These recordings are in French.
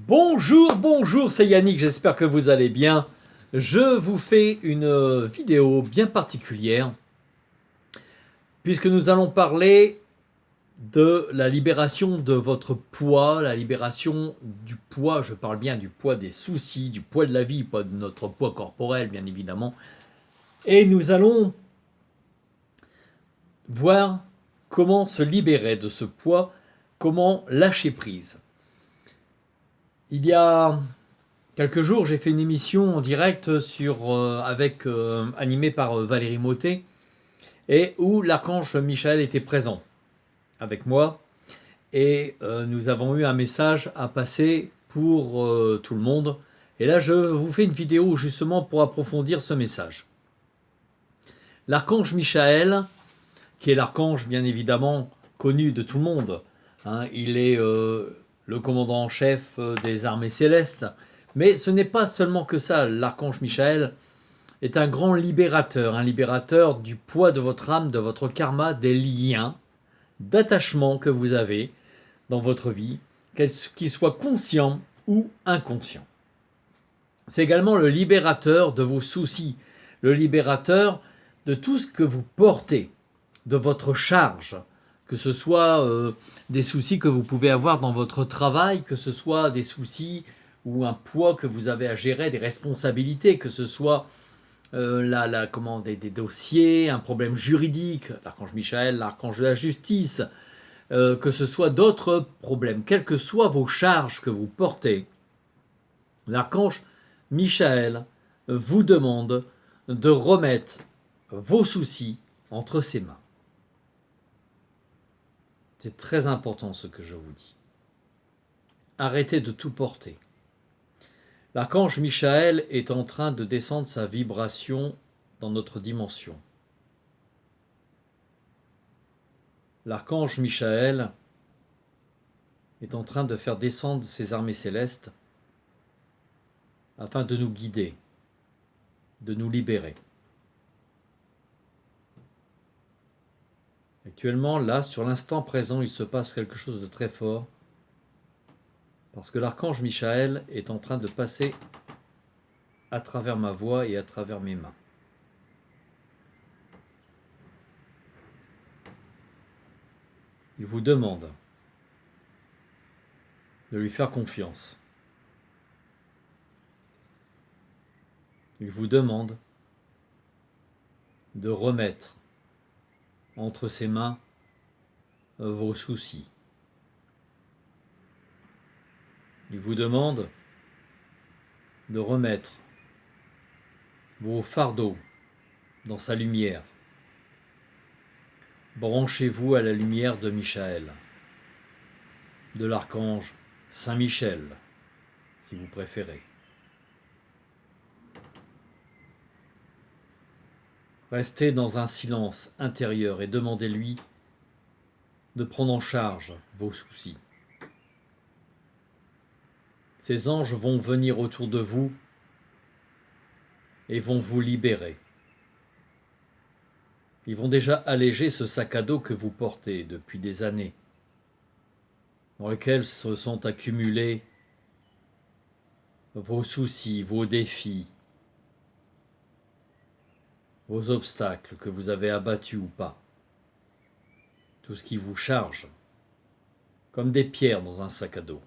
Bonjour, bonjour, c'est Yannick, j'espère que vous allez bien. Je vous fais une vidéo bien particulière puisque nous allons parler de la libération de votre poids, la libération du poids, je parle bien du poids des soucis, du poids de la vie, pas de notre poids corporel bien évidemment. Et nous allons voir comment se libérer de ce poids, comment lâcher prise. Il y a quelques jours, j'ai fait une émission en direct animée par Valérie Mottet et où l'archange Michael était présent avec moi et nous avons eu un message à passer pour tout le monde. Et là, je vous fais une vidéo justement pour approfondir ce message. L'archange Michael, qui est l'archange bien évidemment connu de tout le monde, hein, il est le commandant en chef des armées célestes. Mais ce n'est pas seulement que ça. L'archange Michael est un grand libérateur, un libérateur du poids de votre âme, de votre karma, des liens d'attachement que vous avez dans votre vie, qu'ils soient conscients ou inconscients. C'est également le libérateur de vos soucis, le libérateur de tout ce que vous portez, de votre charge, que ce soit des soucis que vous pouvez avoir dans votre travail, que ce soit des soucis ou un poids que vous avez à gérer, des responsabilités, que ce soit des dossiers, un problème juridique, l'archange Michael, l'archange de la justice, que ce soit d'autres problèmes, quelles que soient vos charges que vous portez, l'archange Michael vous demande de remettre vos soucis entre ses mains. C'est très important ce que je vous dis. Arrêtez de tout porter. L'archange Michael est en train de descendre sa vibration dans notre dimension. L'archange Michael est en train de faire descendre ses armées célestes afin de nous guider, de nous libérer. Actuellement, là, sur l'instant présent, il se passe quelque chose de très fort parce que l'archange Michael est en train de passer à travers ma voix et à travers mes mains. Il vous demande de lui faire confiance. Il vous demande de remettre entre ses mains vos soucis. Il vous demande de remettre vos fardeaux dans sa lumière. Branchez-vous à la lumière de Michael, de l'archange Saint-Michel, si vous préférez. Restez dans un silence intérieur et demandez-lui de prendre en charge vos soucis. Ces anges vont venir autour de vous et vont vous libérer. Ils vont déjà alléger ce sac à dos que vous portez depuis des années, dans lequel se sont accumulés vos soucis, vos défis, vos obstacles que vous avez abattus ou pas. Tout ce qui vous charge, comme des pierres dans un sac à dos.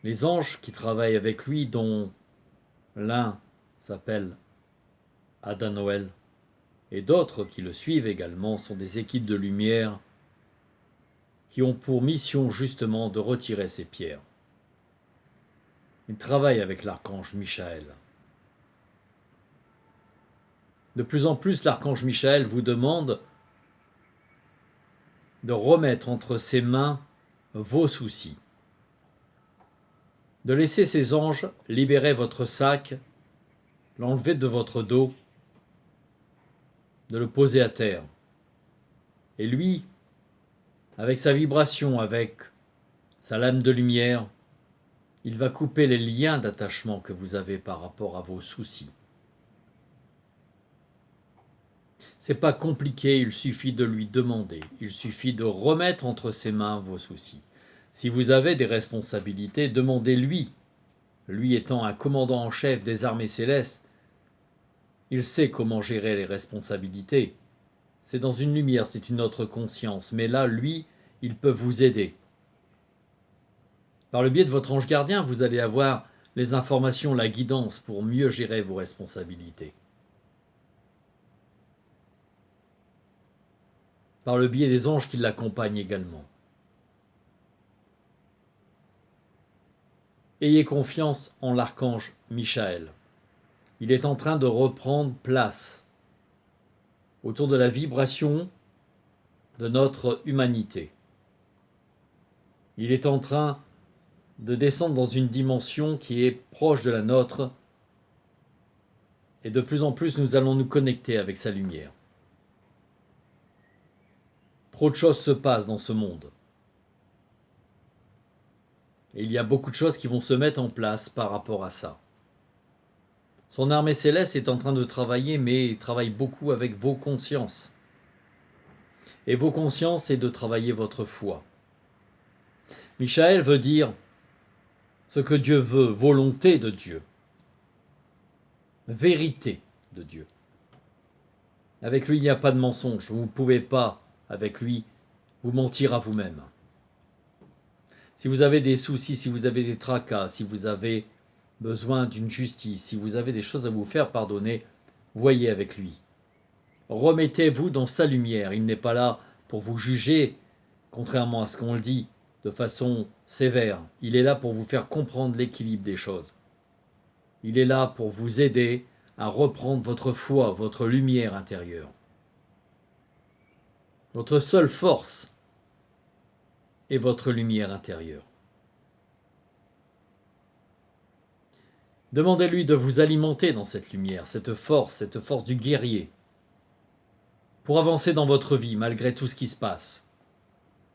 Les anges qui travaillent avec lui, dont l'un s'appelle Adanoël, et d'autres qui le suivent également, sont des équipes de lumière qui ont pour mission justement de retirer ces pierres. Ils travaillent avec l'archange Michael. De plus en plus, l'archange Michael vous demande de remettre entre ses mains vos soucis, de laisser ces anges libérer votre sac, l'enlever de votre dos, de le poser à terre. Et lui, avec sa vibration, avec sa lame de lumière, il va couper les liens d'attachement que vous avez par rapport à vos soucis. C'est pas compliqué, il suffit de lui demander, il suffit de remettre entre ses mains vos soucis. Si vous avez des responsabilités, demandez-lui. Lui étant un commandant en chef des armées célestes, il sait comment gérer les responsabilités. C'est dans une lumière, c'est une autre conscience. Mais là, lui, il peut vous aider. Par le biais de votre ange gardien, vous allez avoir les informations, la guidance pour mieux gérer vos responsabilités. Par le biais des anges qui l'accompagnent également. Ayez confiance en l'archange Michael. Il est en train de reprendre place autour de la vibration de notre humanité. Il est en train de descendre dans une dimension qui est proche de la nôtre et de plus en plus nous allons nous connecter avec sa lumière. Trop de choses se passent dans ce monde. Et il y a beaucoup de choses qui vont se mettre en place par rapport à ça. Son armée céleste est en train de travailler, mais il travaille beaucoup avec vos consciences. Et vos consciences, c'est de travailler votre foi. Michael veut dire ce que Dieu veut, volonté de Dieu, vérité de Dieu. Avec lui, il n'y a pas de mensonge. Vous ne pouvez pas, avec lui, vous mentir à vous-même. Si vous avez des soucis, si vous avez des tracas, si vous avez besoin d'une justice, si vous avez des choses à vous faire pardonner, voyez avec lui. Remettez-vous dans sa lumière. Il n'est pas là pour vous juger, contrairement à ce qu'on le dit, de façon sévère. Il est là pour vous faire comprendre l'équilibre des choses. Il est là pour vous aider à reprendre votre foi, votre lumière intérieure. Votre seule force est votre lumière intérieure. Demandez-lui de vous alimenter dans cette lumière, cette force du guerrier, pour avancer dans votre vie malgré tout ce qui se passe.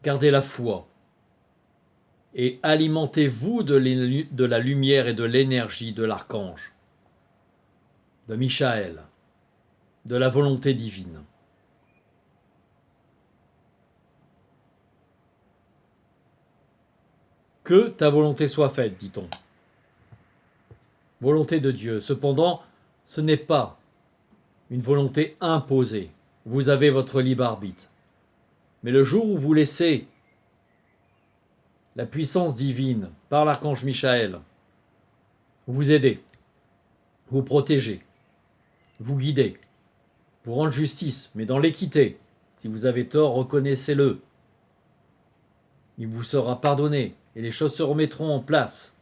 Gardez la foi et alimentez-vous de la lumière et de l'énergie de l'archange, de Michael, de la volonté divine. Que ta volonté soit faite, dit-on. Volonté de Dieu. Cependant, ce n'est pas une volonté imposée. Vous avez votre libre arbitre. Mais le jour où vous laissez la puissance divine par l'archange Michael vous aider, vous protéger, vous guider, vous rendre justice, mais dans l'équité. Si vous avez tort, reconnaissez-le. Il vous sera pardonné et les choses se remettront en place.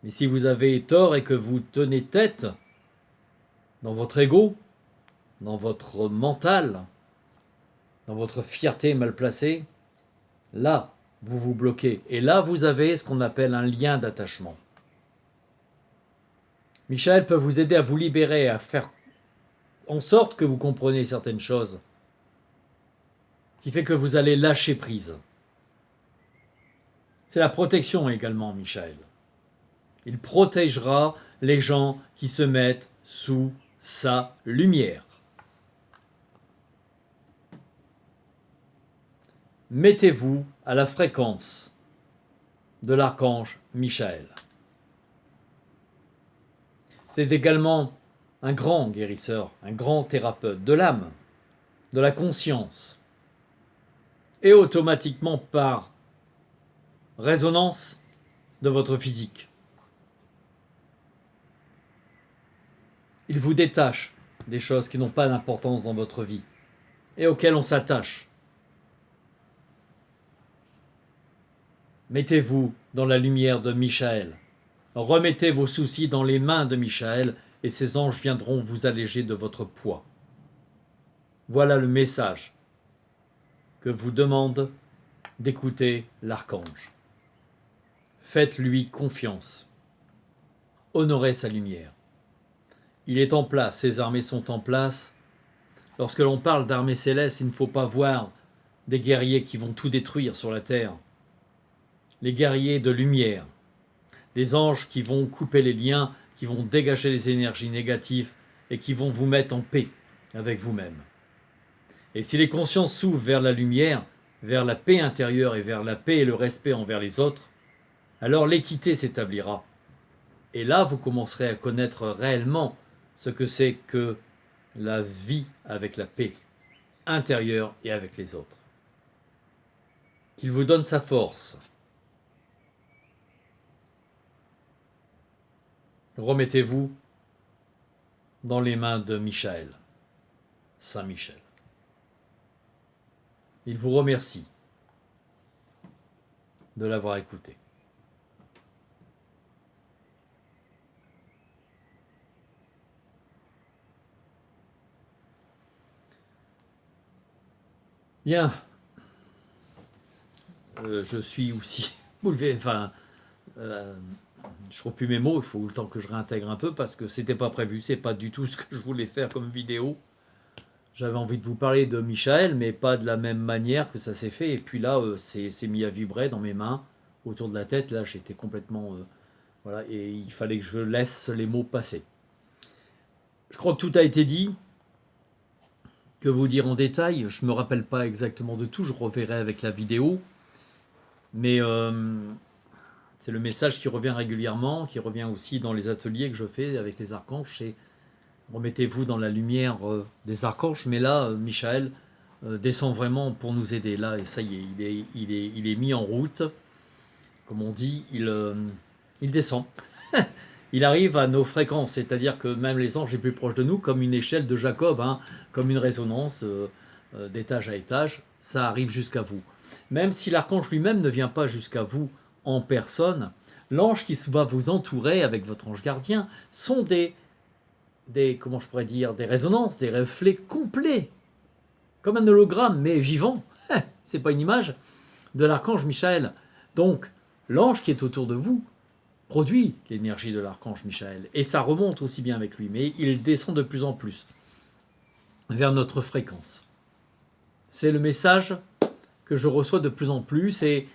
Mais si vous avez tort et que vous tenez tête dans votre ego, dans votre mental, dans votre fierté mal placée, là, vous vous bloquez. Et là, vous avez ce qu'on appelle un lien d'attachement. Michael peut vous aider à vous libérer, à faire en sorte que vous compreniez certaines choses, qui fait que vous allez lâcher prise. C'est la protection également, Michael. Il protégera les gens qui se mettent sous sa lumière. Mettez-vous à la fréquence de l'archange Michael. C'est également un grand guérisseur, un grand thérapeute de l'âme, de la conscience, et automatiquement par résonance de votre physique. Il vous détache des choses qui n'ont pas d'importance dans votre vie et auxquelles on s'attache. Mettez-vous dans la lumière de Michael. Remettez vos soucis dans les mains de Michael et ses anges viendront vous alléger de votre poids. Voilà le message que vous demande d'écouter l'archange. Faites-lui confiance. Honorez sa lumière. Il est en place, ses armées sont en place. Lorsque l'on parle d'armées célestes, il ne faut pas voir des guerriers qui vont tout détruire sur la terre. Les guerriers de lumière, des anges qui vont couper les liens, qui vont dégager les énergies négatives et qui vont vous mettre en paix avec vous-même. Et si les consciences s'ouvrent vers la lumière, vers la paix intérieure et vers la paix et le respect envers les autres, alors l'équité s'établira. Et là, vous commencerez à connaître réellement ce que c'est que la vie avec la paix intérieure et avec les autres. Qu'il vous donne sa force. Remettez-vous dans les mains de Michael, Saint Michel. Il vous remercie de l'avoir écouté. Bien. Je suis aussi bouleversé. Enfin, je trouve plus mes mots. Il faut le temps que je réintègre un peu parce que c'était pas prévu. C'est pas du tout ce que je voulais faire comme vidéo. J'avais envie de vous parler de Michael, mais pas de la même manière que ça s'est fait. Et puis là, c'est mis à vibrer dans mes mains, autour de la tête. Là, j'étais complètement... voilà, et il fallait que je laisse les mots passer. Je crois que tout a été dit. Que vous dire en détail? Je ne me rappelle pas exactement de tout. Je reverrai avec la vidéo. Mais c'est le message qui revient régulièrement, qui revient aussi dans les ateliers que je fais avec les archanges. C'est remettez-vous dans la lumière des archanges. Mais là, Michael descend vraiment pour nous aider. Là, et ça y est, il est mis en route. Comme on dit, il descend. Il arrive à nos fréquences, c'est-à-dire que même les anges les plus proches de nous, comme une échelle de Jacob, hein, comme une résonance d'étage à étage, ça arrive jusqu'à vous. Même si l'archange lui-même ne vient pas jusqu'à vous en personne, l'ange qui va vous entourer avec votre ange gardien sont des comment je pourrais dire, des résonances, des reflets complets, comme un hologramme, mais vivant, c'est pas une image, de l'archange Michael. Donc, l'ange qui est autour de vous produit l'énergie de l'archange Michael, et ça remonte aussi bien avec lui, mais il descend de plus en plus vers notre fréquence. C'est le message que je reçois de plus en plus, et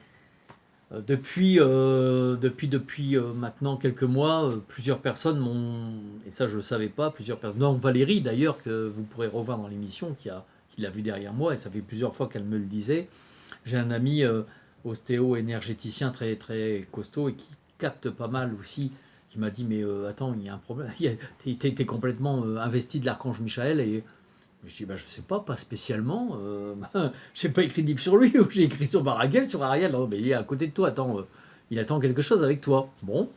depuis maintenant quelques mois, plusieurs personnes m'ont, et ça je ne le savais pas, plusieurs personnes, dont Valérie d'ailleurs, que vous pourrez revoir dans l'émission, qui l'a vu derrière moi, et ça fait plusieurs fois qu'elle me le disait. J'ai un ami ostéo-énergéticien très, très costaud, et qui capte pas mal aussi, qui m'a dit, mais attends, il y a un problème, t'es complètement investi de l'archange Michael, et je dis, bah, je sais pas spécialement, j'ai pas écrit de livre sur lui, ou j'ai écrit sur Baraguel, sur Ariel, non, mais il est à côté de toi, attends, il attend quelque chose avec toi, bon,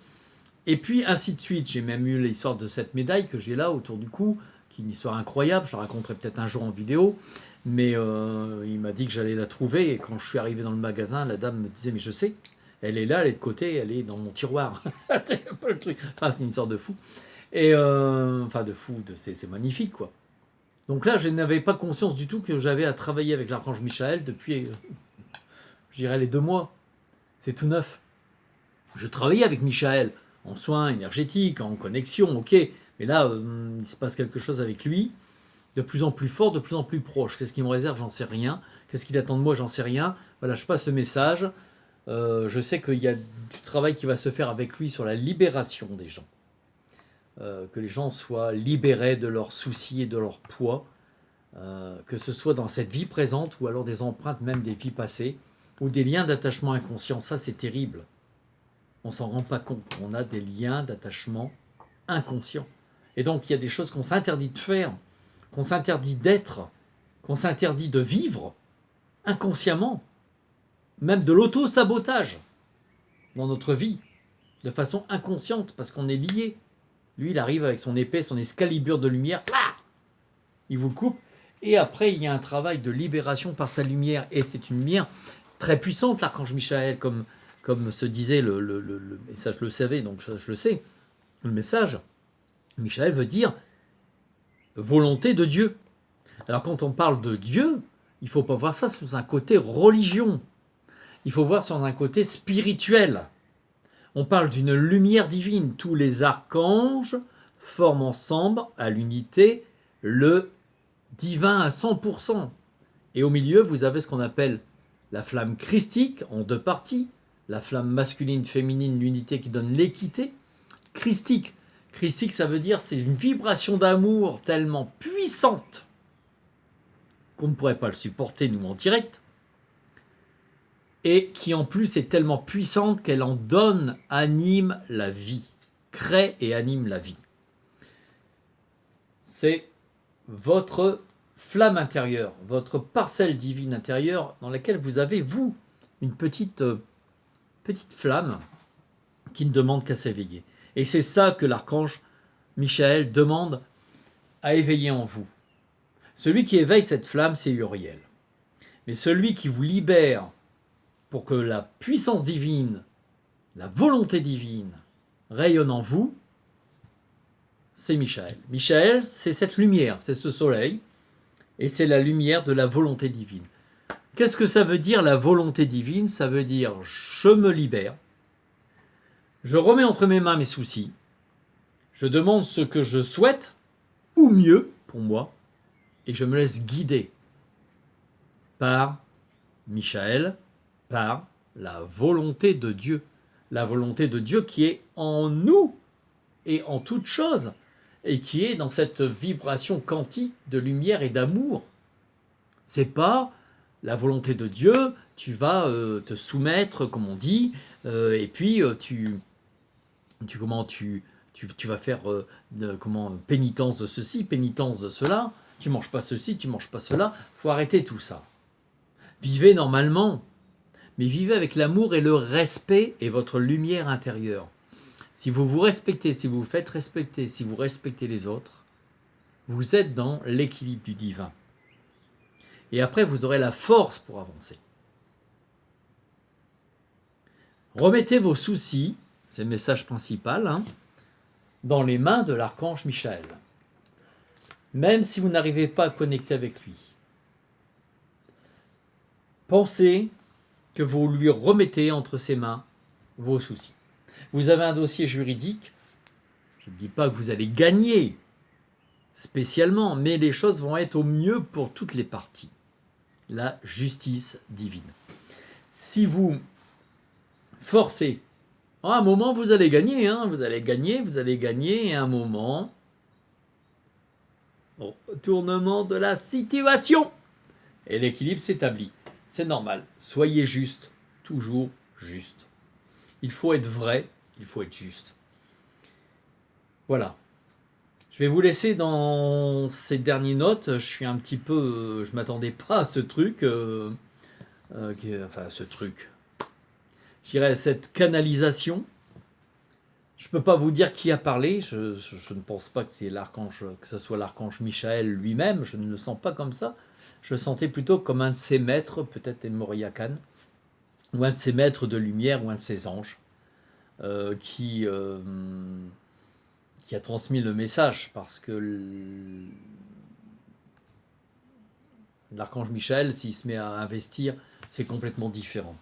et puis ainsi de suite. J'ai même eu l'histoire de cette médaille que j'ai là autour du cou, qui est une histoire incroyable, je la raconterai peut-être un jour en vidéo, mais il m'a dit que j'allais la trouver, et quand je suis arrivé dans le magasin, la dame me disait, mais je sais, elle est là, elle est de côté, elle est dans mon tiroir. C'est pas le truc. Enfin, c'est une sorte de fou. Et enfin, de fou, c'est magnifique, quoi. Donc là, je n'avais pas conscience du tout que j'avais à travailler avec l'archange Michael depuis, je dirais, les 2 mois. C'est tout neuf. Je travaillais avec Michael en soins énergétiques, en connexion, ok. Mais là, il se passe quelque chose avec lui, de plus en plus fort, de plus en plus proche. Qu'est-ce qu'il me réserve? J'en sais rien. Qu'est-ce qu'il attend de moi? J'en sais rien. Voilà, je passe le message. Je sais qu'il y a du travail qui va se faire avec lui sur la libération des gens. Que les gens soient libérés de leurs soucis et de leur poids, que ce soit dans cette vie présente ou alors des empreintes même des vies passées, ou des liens d'attachement inconscients. Ça, c'est terrible. On s'en rend pas compte. On a des liens d'attachement inconscients. Et donc, il y a des choses qu'on s'interdit de faire, qu'on s'interdit d'être, qu'on s'interdit de vivre inconsciemment, même de l'auto-sabotage dans notre vie, de façon inconsciente, parce qu'on est lié. Lui, il arrive avec son épée, son Excalibur de lumière, il vous coupe, et après, il y a un travail de libération par sa lumière, et c'est une lumière très puissante, l'archange Michael, comme se disait et ça je le savais, donc ça, je le sais, le message, Michael veut dire volonté de Dieu. Alors quand on parle de Dieu, il ne faut pas voir ça sous un côté religion, il faut voir sur un côté spirituel. On parle d'une lumière divine. Tous les archanges forment ensemble, à l'unité, le divin à 100%. Et au milieu, vous avez ce qu'on appelle la flamme christique, en 2 parties. La flamme masculine, féminine, l'unité qui donne l'équité. Christique. Christique, ça veut dire c'est une vibration d'amour tellement puissante qu'on ne pourrait pas le supporter, nous, en direct. et qui en plus est tellement puissante qu'elle en donne, anime la vie, crée et anime la vie. C'est votre flamme intérieure, votre parcelle divine intérieure dans laquelle vous avez, vous, une petite flamme qui ne demande qu'à s'éveiller. Et c'est ça que l'archange Michael demande à éveiller en vous. Celui qui éveille cette flamme, c'est Uriel. Mais celui qui vous libère pour que la puissance divine, la volonté divine rayonne en vous, c'est Michael. Michael, c'est cette lumière, c'est ce soleil, et c'est la lumière de la volonté divine. Qu'est-ce que ça veut dire la volonté divine? Ça veut dire je me libère, je remets entre mes mains mes soucis, je demande ce que je souhaite, ou mieux pour moi, et je me laisse guider par Michael, par la volonté de Dieu. La volonté de Dieu qui est en nous et en toute chose, et qui est dans cette vibration quantique de lumière et d'amour. C'est pas la volonté de Dieu, tu vas te soumettre, comme on dit, et puis tu vas faire pénitence de ceci, pénitence de cela, tu manges pas ceci, tu manges pas cela, faut arrêter tout ça. Vivez normalement, mais vivez avec l'amour et le respect et votre lumière intérieure. Si vous vous respectez, si vous vous faites respecter, si vous respectez les autres, vous êtes dans l'équilibre du divin. Et après, vous aurez la force pour avancer. Remettez vos soucis, c'est le message principal, dans les mains de l'archange Michael. Même si vous n'arrivez pas à connecter avec lui. Pensez que vous lui remettez entre ses mains vos soucis. Vous avez un dossier juridique, je ne dis pas que vous allez gagner spécialement, mais les choses vont être au mieux pour toutes les parties. La justice divine. Si vous forcez, à un moment vous allez gagner, vous allez gagner, et à un moment, retournement de la situation, et l'équilibre s'établit. C'est normal, soyez juste, toujours juste. Il faut être vrai, il faut être juste. Voilà. Je vais vous laisser dans ces dernières notes. Je suis un petit peu... je ne m'attendais pas à ce truc. Je dirais cette canalisation. Je ne peux pas vous dire qui a parlé. Je ne pense pas que c'est l'archange, que ce soit l'archange Michael lui-même. Je ne le sens pas comme ça. Je le sentais plutôt comme un de ses maîtres, peut-être Moria Khan, ou un de ses maîtres de lumière, ou un de ses anges, qui a transmis le message, parce que l'archange Michael, s'il se met à investir, c'est complètement différent.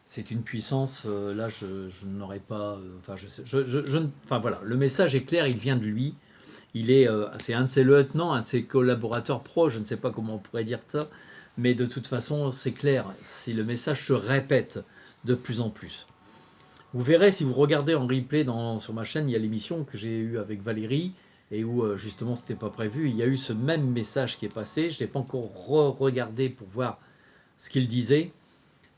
C'est une puissance, là je n'aurais pas... voilà, le message est clair, il vient de lui. C'est un de ses lieutenants, un de ses collaborateurs proches, je ne sais pas comment on pourrait dire ça, mais de toute façon, c'est clair, le message se répète de plus en plus. Vous verrez, si vous regardez en replay sur ma chaîne, il y a l'émission que j'ai eue avec Valérie, et où justement c'était pas prévu, il y a eu ce même message qui est passé. Je n'ai pas encore regardé pour voir ce qu'il disait.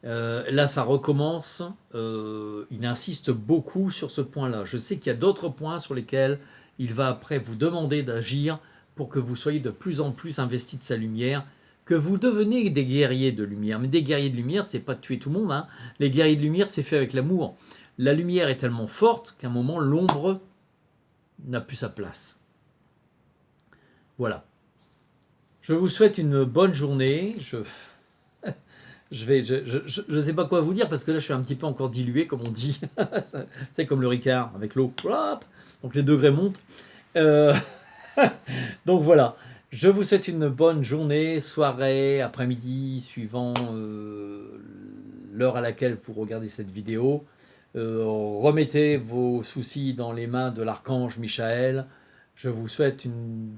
Là ça recommence, il insiste beaucoup sur ce point-là. Je sais qu'il y a d'autres points sur lesquels il va après vous demander d'agir pour que vous soyez de plus en plus investis de sa lumière, que vous devenez des guerriers de lumière. Mais des guerriers de lumière, c'est pas de tuer tout le monde. Les guerriers de lumière, c'est fait avec l'amour. La lumière est tellement forte qu'à un moment, l'ombre n'a plus sa place. Voilà. Je vous souhaite une bonne journée. Je ne sais pas quoi vous dire, parce que là, je suis un petit peu encore dilué, comme on dit. C'est comme le Ricard avec l'eau. Donc les degrés montent. Donc voilà. Je vous souhaite une bonne journée, soirée, après-midi, suivant l'heure à laquelle vous regardez cette vidéo. Remettez vos soucis dans les mains de l'archange Michael. Je vous souhaite une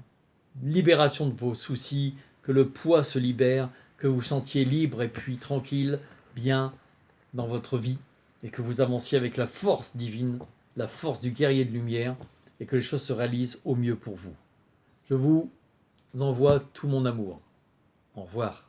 libération de vos soucis, que le poids se libère, que vous vous sentiez libre et puis tranquille, bien dans votre vie, et que vous avanciez avec la force divine, la force du guerrier de lumière, et que les choses se réalisent au mieux pour vous. Je vous envoie tout mon amour. Au revoir.